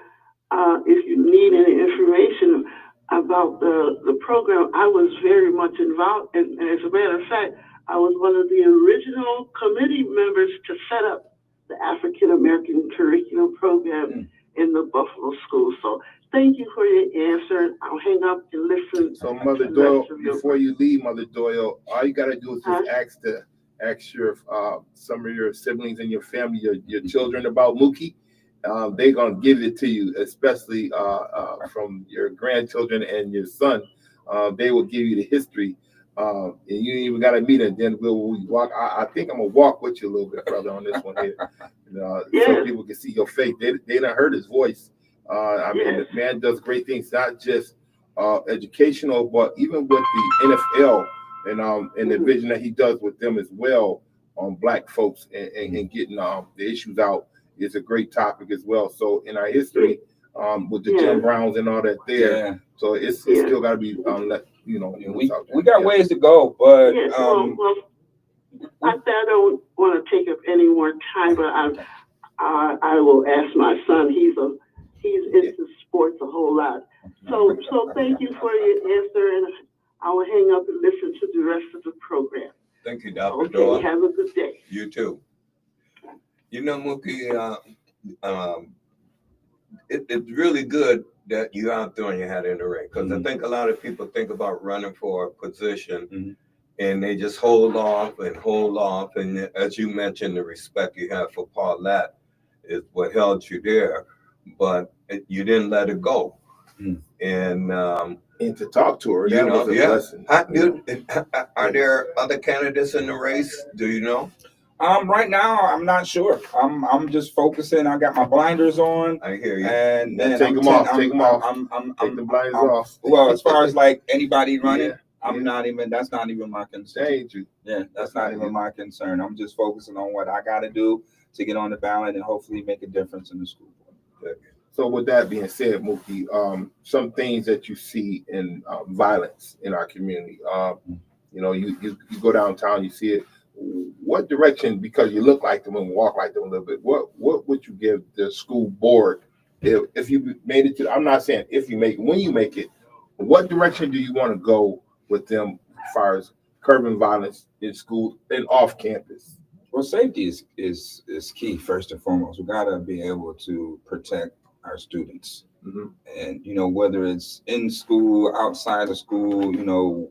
If you need any information about the program, I was very much involved. And as a matter of fact, I was one of the original committee members to set up the African American curriculum program in the Buffalo schools. So thank you for your answer. I'll hang up and listen. So Mother Doyle, before you leave, Mother Doyle, all you gotta do is just ask your some of your siblings and your family, your children about Mookie. They're gonna give it to you, especially from your grandchildren and your son. They will give you the history, and you ain't even gotta meet it. Then we'll walk. I think I'm gonna walk with you a little bit, brother, on this one here. So people can see your face. They done heard his voice. I mean, the man does great things, not just educational, but even with the NFL and the vision that he does with them as well on Black folks and getting the issues out is a great topic as well. So in our history, with the Jim Browns and all that there, so it's still got to be we got ways to go, but I don't want to take up any more time, but I will ask my son. He's into sports a whole lot. So thank you for your answer, and I will hang up and listen to the rest of the program. Thank you, Dr. Doyle. Okay, have a good day. You too. Mookie, it's really good that you're out throwing your hat in the ring, because I think a lot of people think about running for a position and they just hold off. And as you mentioned, the respect you have for Paulette is what held you there, but you didn't let it go. And to talk to her, that was a blessing. Are there other candidates in the race? Do you know? Right now, I'm not sure. I'm just focusing. I got my blinders on. I hear you. And take them off. Take them off. Take the blinders off. Well, as far as like anybody running, I'm not even. That's not even my concern. That's not even my concern. I'm just focusing on what I got to do to get on the ballot and hopefully make a difference in the school board. So with that being said, Mookie, some things that you see in violence in our community, you go downtown, you see it. What direction, because you look like them and walk like them a little bit, what would you give the school board if you made it to, I'm not saying if you make it, when you make it, what direction do you want to go with them as far as curbing violence in school and off campus? Well, safety is key, first and foremost. We got to be able to protect our students. And, whether it's in school, outside of school,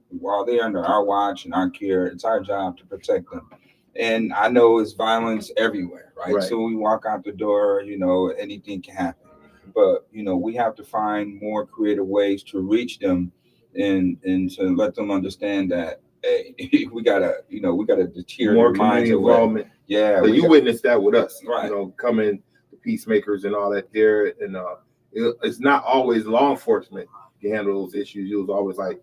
while they're under our watch and our care, it's our job to protect them. And I know it's violence everywhere, right? So when we walk out the door, anything can happen. But, we have to find more creative ways to reach them and to let them understand that, hey, we gotta deter more their minds involvement. Away. Yeah. You witnessed that with us, right? Coming, the peacemakers and all that there, and it's not always law enforcement can handle those issues. It was always like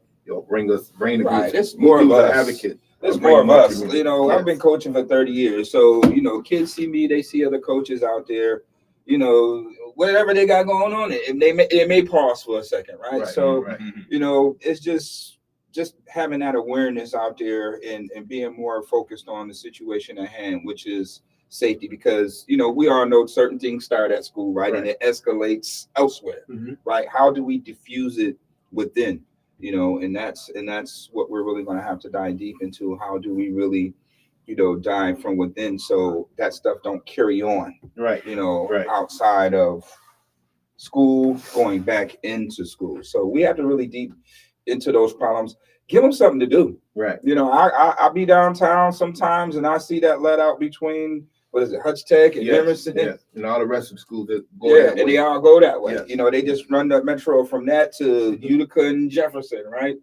bring the Right, groups. it's more of Youth us. advocate. It's bring more of more us. community. You know, Yes. I've been coaching for 30 years. So, you know, kids see me, they see other coaches out there, you know, whatever they got going on, it may pause for a second, right? So, right. you know, it's just having that awareness out there and being more focused on the situation at hand, which is safety, because, you know, we all know certain things start at school, right? And it escalates elsewhere, right? How do we diffuse it within? You know, and that's what we're really going to have to dive deep into. How do we really, you know, dive from within so that stuff don't carry on, you know, outside of school, going back into school. So we have to really deep into those problems. Give them something to do. Right. You know, I be downtown sometimes and I see that let out between, what is it, Hutch Tech and Emerson? Yes. And all the rest of the schools that go that way. And they all go that way. Yes. You know, they just run the metro from that to Utica and Jefferson, right?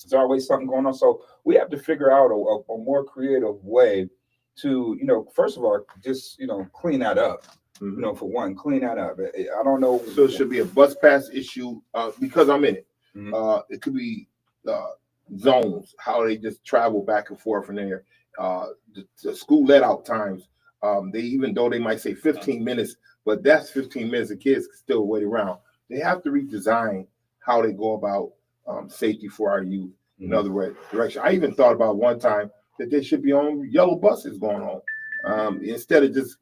There's always something going on. So we have to figure out a more creative way to, you know, first of all, just, you know, clean that up. You know, for one, clean that up. I don't know. So it should be a bus pass issue because I'm in it. It could be zones, how they just travel back and forth from there. The school let out times. They, even though they might say 15 minutes, but that's 15 minutes the kids can still wait around. They have to redesign how they go about safety for our youth. In other words, direction. I even thought about one time that they should be on yellow buses going on instead of just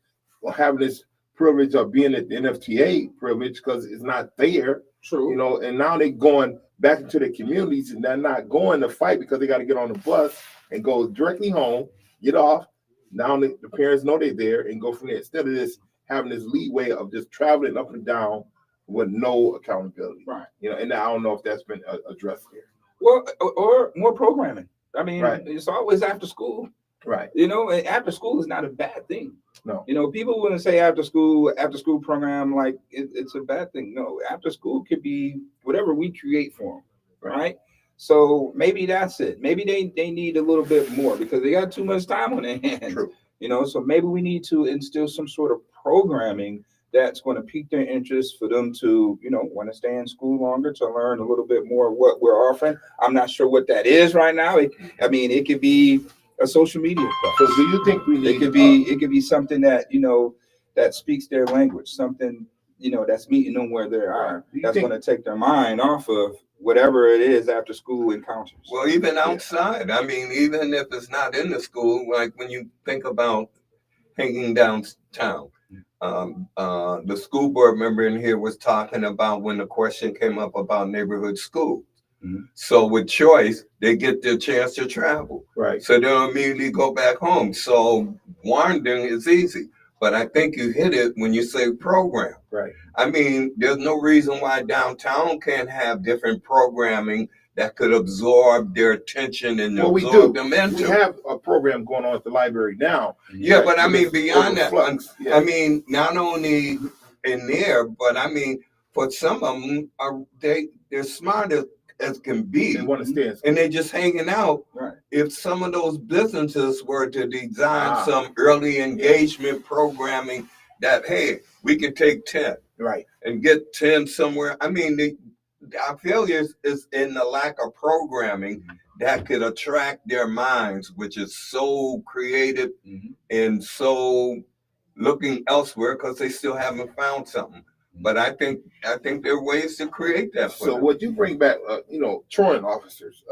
having this privilege of being at the NFTA privilege, because it's not there. True. You know, and now they're going back into their communities and they're not going to fight because they got to get on the bus and go directly home, get off. Now the parents know they're there and go from there, instead of this having this leeway of just traveling up and down with no accountability. Right. You know, and I don't know if that's been addressed here. Well, or more programming. I mean, it's always after school. Right. You know, and after school is not a bad thing. No. You know, people wouldn't say after school program like it's a bad thing. No, after school could be whatever we create for them, right? So maybe that's it. Maybe they need a little bit more because they got too much time on their hands. True. You know, so maybe we need to instill some sort of programming that's going to pique their interest for them to, you know, want to stay in school longer, to learn a little bit more of what we're offering. I'm not sure what that is right now. It could be a social media class. So do you think we need? It could be something that, you know, that speaks their language, something, you know, that's meeting them where they are. That's going to take their mind off of whatever it is after school encounters. Well, even outside, I mean, even if it's not in the school, like when you think about hanging downtown, the school board member in here was talking about when the question came up about neighborhood schools. So with choice, they get their chance to travel. Right. So they'll immediately go back home. So wandering is easy. But I think you hit it when you say program. Right. I mean, there's no reason why downtown can't have different programming that could absorb their attention and absorb them into. We have a program going on at the library now. Yeah, but I mean, beyond that, Yeah. I mean, not only in there, but I mean, for some of them, they're smart as can be. They want to stay in school. And they're just hanging out. Right. If some of those businesses were to design some early engagement programming that, hey, we can take 10 and get 10 somewhere. I mean, our failure is in the lack of programming that could attract their minds, which is so creative and so looking elsewhere because they still haven't found something. But I think there are ways to create that. So what you bring back, you know, truant officers,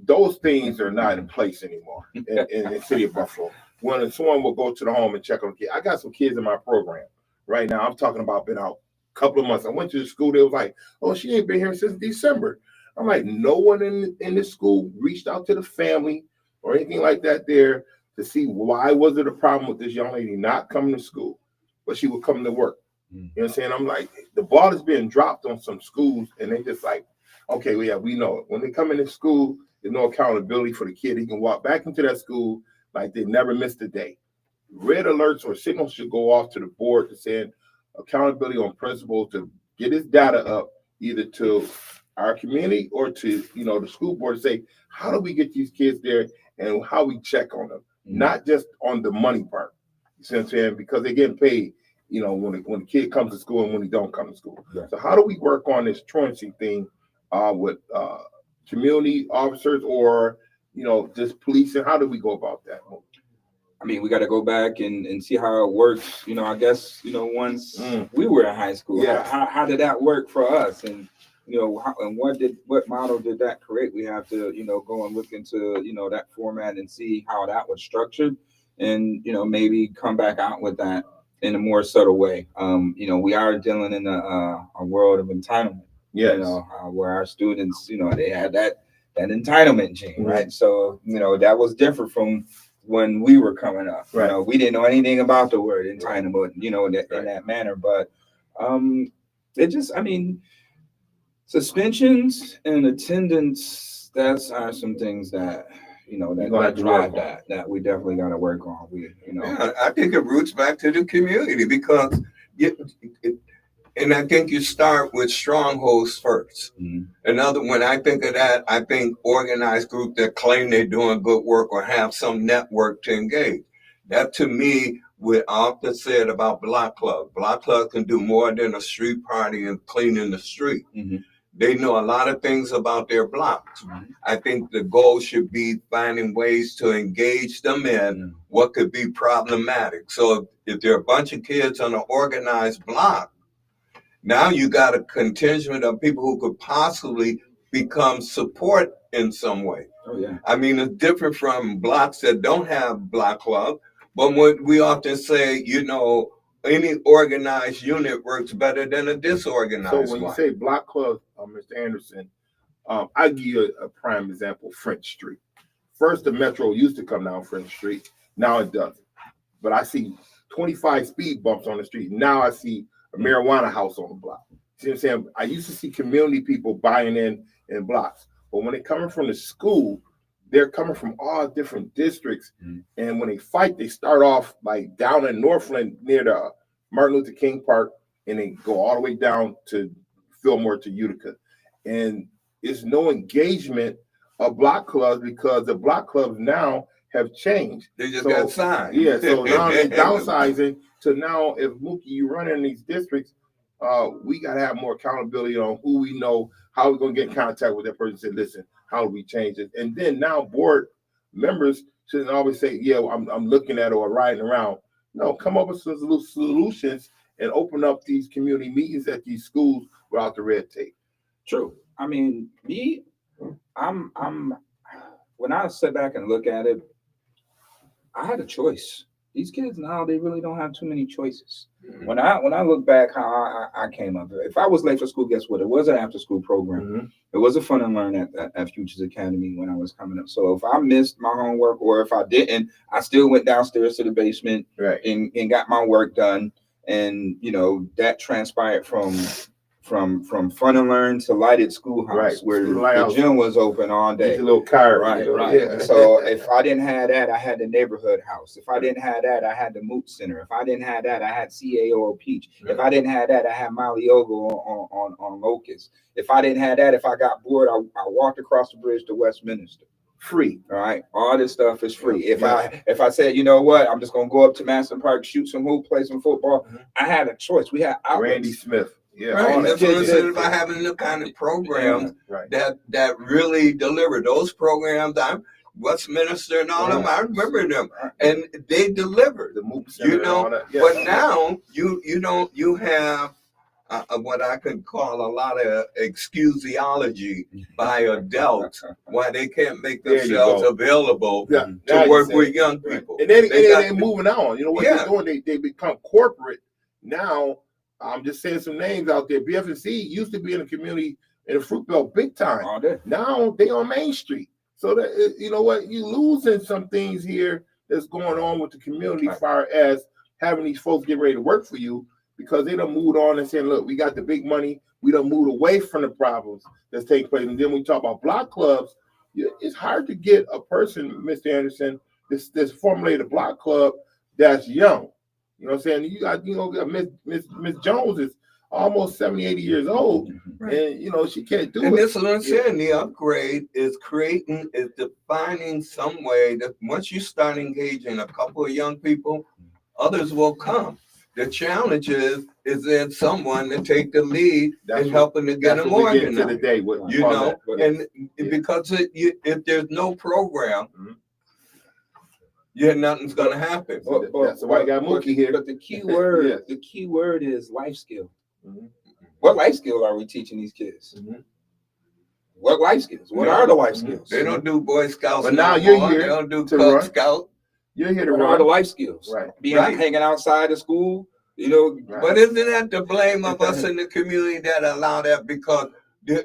those things are not in place anymore in the city of Buffalo. When someone will go to the home and check on the kid, I got some kids in my program right now. I'm talking about been out a couple of months. I went to the school. They was like, "Oh, she ain't been here since December." I'm like, no one in this school reached out to the family or anything like that there to see why was it a problem with this young lady not coming to school, but she would come to work. You know what I'm saying? I'm like, the ball is being dropped on some schools, and they just like, okay, well, yeah, we know it. When they come into school, there's no accountability for the kid. He can walk back into that school like they never missed a day. Red alerts or signals should go off to the board to saying accountability on principal to get his data up either to our community or to, you know, the school board to say, how do we get these kids there and how we check on them? Not just on the money part. You see what I'm saying? Because they're getting paid. You know, when the kid comes to school and when he don't come to school. So how do we work on this truancy thing with community officers or, just policing? How do we go about that? I mean, we got to go back and see how it works. I guess, once we were in high school, Yeah. how did that work for us? And, and what model did that create? We have to, go and look into, that format and see how that was structured and, maybe come back out with that in a more subtle way. We are dealing in a world of entitlement, Yes. Where our students, they had that entitlement gene, right? So, that was different from when we were coming up. Right. We didn't know anything about the word entitlement, in that manner. But it just, suspensions and attendance, are some things that, that drive that we definitely got to work on. Yeah, I think it roots back to the community because and I think you start with strongholds first. When I think of that, I think organized group that claim they're doing good work or have some network to engage. That to me, what I often said about block club. Block club can do more than a street party and cleaning the street. They know a lot of things about their blocks. I think the goal should be finding ways to engage them in what could be problematic. So if there are a bunch of kids on an organized block, now you got a contingent of people who could possibly become support in some way. Oh, yeah. It's different from blocks that don't have block club, but what we often say, any organized unit works better than a disorganized So when one. you say block club, Mr. Anderson, I give you a prime example, French Street. First, the Metro used to come down French Street. Now it doesn't. But I see 25 speed bumps on the street. Now I see a marijuana house on the block. See what I'm saying? I used to see community people buying in blocks. But when they're coming from the school, they're coming from all different districts. And when they fight, they start off like down in Northland near the Martin Luther King Park, and they go all the way down to Fillmore to Utica. And it's no engagement of block clubs because the block clubs now have changed. They just got signed. Yeah, so now they're downsizing to now if Mookie, you run in these districts, we got to have more accountability on who we know, how we're going to get in contact with that person and say, listen, how do we change it? And then now board members shouldn't always say, yeah, well, I'm looking at or riding around. No, come up with some solutions and open up these community meetings at these schools without the red tape. True. I'm when I sit back and look at it, I had a choice. These kids now, they really don't have too many choices. When I look back how I came up, if I was late for school, guess what? It was an after school program. It was a fun and learn at Futures Academy when I was coming up. So if I missed my homework or if I didn't, I still went downstairs to the basement and got my work done. And that transpired from fun and learn to lighted schoolhouse where the gym was open all day. Get a little car. Right. Yeah. So if I didn't have that, I had the neighborhood house. If I didn't have that, I had the Moot Center. If I didn't have that, I had CAO Peach. If I didn't have that, I had Maliogo on Locust. If I didn't have that, if I got bored, I walked across the bridge to Westminster. Free. All right. All this stuff is free. If I said, you know what, I'm just gonna go up to Maston Park, shoot some hoop, play some football. I had a choice. We had outlets. Randy Smith. Yeah, right. That's what I'm saying about having the kind of programs that really deliver. Those programs, Westminster and all them, I remember them, and they delivered. The MOOC Center, But now you have what I could call a lot of excusiology by adults why they can't make themselves available to work with young people. And then they're moving on. You know what they're doing? They become corporate now. I'm just saying some names out there. BF&C used to be in the community in the Fruit Belt big time. Now they on Main Street. So that you know what, you losing some things here that's going on with the community as far as having these folks get ready to work for you because they done moved on and saying, look, we got the big money. We done moved away from the problems that's taking place. And then we talk about block clubs. It's hard to get a person, Mr. Anderson, this formulated block club that's young. You know what I'm saying? You got, Miss Jones is almost 70, 80 years old, and she can't do it. And this is what I'm saying. The upgrade is defining some way that once you start engaging a couple of young people, others will come. The challenge is in someone to take the lead That's in what- helping to get That's them what we get to organized. today. What You all know, that. and Yeah. because if there's no program, Mhm. nothing's gonna happen. That's why I got Mookie here. But the key word, Yes. the key word is life skill. Mhm. What life skill are we teaching these kids? Mhm. What life skills? What No. are the life Mhm. skills? They don't do Boy Scouts But now no you're more. here They don't do to Cub run. Scout. You're here to What are the run. life skills? Right. Being Right. hanging outside of school, you know. Right. But isn't that the blame of us in the community that allow that? Because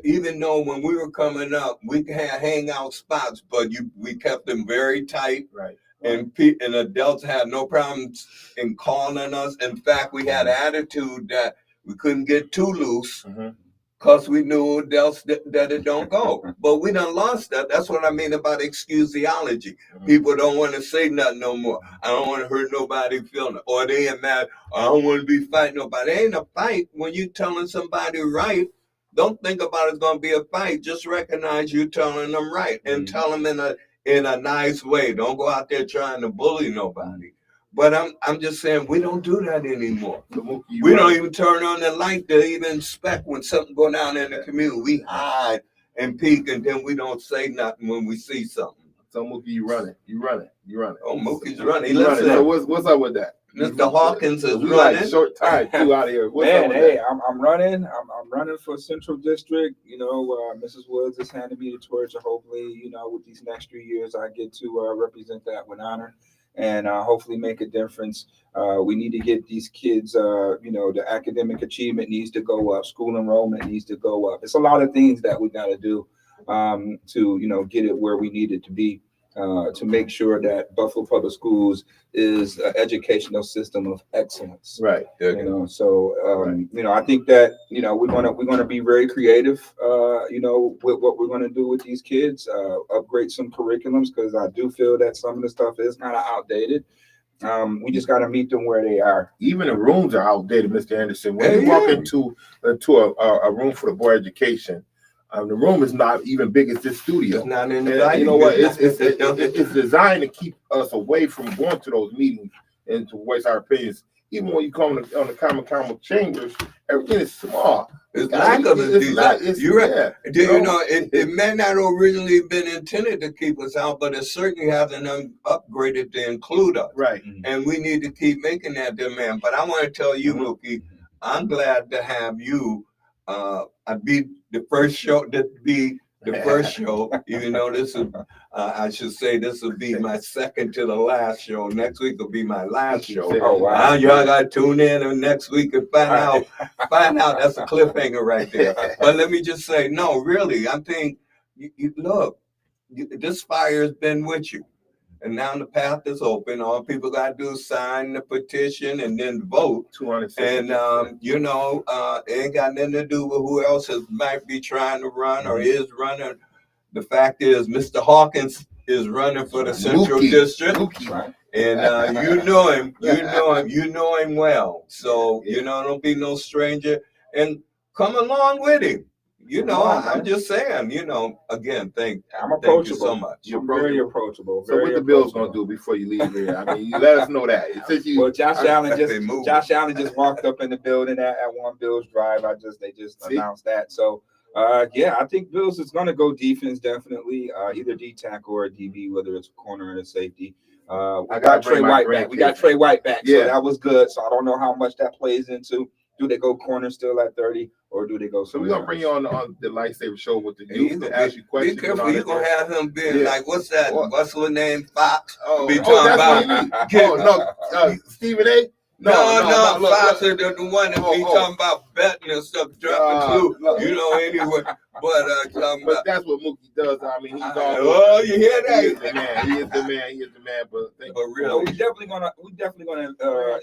even though when we were coming up, we had hangout spots, but we kept them very tight. Right. And adults had no problems in calling us. In fact, we had an attitude that we couldn't get too loose Mhm. because we knew adults that it don't go. But we done lost that. That's what I mean about excusiology. Mhm. People don't want to say nothing no more. I don't want to hurt nobody feeling, or they ain't mad. I don't want to be fighting nobody. It ain't a fight when you telling somebody right. Don't think about it's gonna be a fight. Just recognize you telling them right and tell them in a nice way. Don't go out there trying to bully nobody. But I'm just saying we don't do that anymore. So Mookie, you We don't running. even turn on the light to even inspect when something go down in the community. We hide and peek, and then we don't say nothing when we see something. So Mookie, you running. You running. You running. Oh, Mookie's running. You running. Listen, So what's up with that? Mr. Hawkins is We running. like short time too out here. What's up Man, with hey, that? I'm running. I'm running for Central District. You know, Mrs. Woods has handed me the torch. Hopefully, you know, with these next 3 years, I get to represent that with honor and hopefully make a difference. We need to get these kids, you know, the academic achievement needs to go up. School enrollment needs to go up. It's a lot of things that we got to do to, you know, get it where we need it to be. To make sure that Buffalo Public Schools is an educational system of excellence. Right. You know, so you know, I think that you know we're gonna be very creative. You know, with what we're gonna do with these kids, upgrade some curriculums because I do feel that some of the stuff is kind of outdated. We just got to meet them where they are. Even the rooms are outdated, Mr. Anderson. When Yeah, you walk yeah. into a room for the board education, the room is not even big as this studio. It's not And inviting. you know what? It's designed to keep us away from going to those meetings and to voice our opinions. Even when you come on the common chambers, everything is small. It's lack of the design. You're right. Yeah. Do you know it may not originally been intended to keep us out, but it certainly hasn't upgraded to include us. Right. And we need to keep making that demand. But I want to tell you, Mookie, I'm glad to have you. I'd be the first show to be the first show, even though this is, I should say this will be my second to the last show. Next week will be my last show. Oh, wow. Now y'all got to tune in and next week and find out. That's a cliffhanger right there. But let me just say, no, really, I think, look, this fire has been with you. And now the path is open. All people got to do is sign the petition and then vote. 260. And, you know, it ain't got nothing to do with who else might be trying to run or is running. The fact is, Mr. Hawkins is running for the Central Mookie. District. Mookie. Right. And you know him well. So, you know, don't be no stranger. And come along with him. You know, I'm just saying, you know, again, thank you so much. I'm very approachable. So what the Bills gonna do before you leave here? I mean, you let us know that. Since you, Well, Josh Allen moving. just walked up in the building at One Bills Drive. They just See? announced that. So yeah, I think Bills is gonna go defense definitely. Either D tackle or DB, whether it's a corner or a safety. We got Trey White back. We got Trey White back. Yeah. So that was good. So I don't know how much that plays into. Do they go corner still at 30 or do they go? So we're gonna bring you on the Lifesaver Show with the youth to ask you Be questions. careful, you're going to have him being like, what's that? What? What's his name? Fox? Oh, Be that's talking what about. you need. No, Stephen A. No, Fox look. is the one that be talking about betting and stuff, drop a clue, look. you know, anyway. But talking But about, that's what Mookie does. I mean, he's all. oh, you hear He is that? the man. He is the man. He is the man. But But No, really, we definitely gonna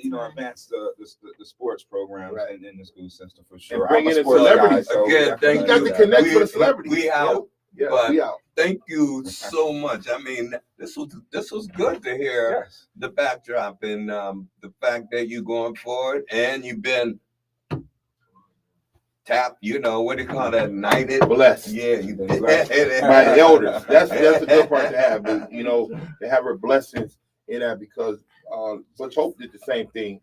you know, advance the sports programs in the school system for sure. And bring I'm a in the sports celebrities. guy, so we Again, definitely thank got do to that. connect with the celebrities. we out. Yeah, But- we out. Thank you so much. I mean, this was good to hear Yes. the backdrop and the fact that you're going forward and you've been tapped, you know, what do you call that, knighted? Blessed. Yeah, you've been by the elders. That's the good part to have. But, you know, to have her blessings in that because Butch Hope did the same thing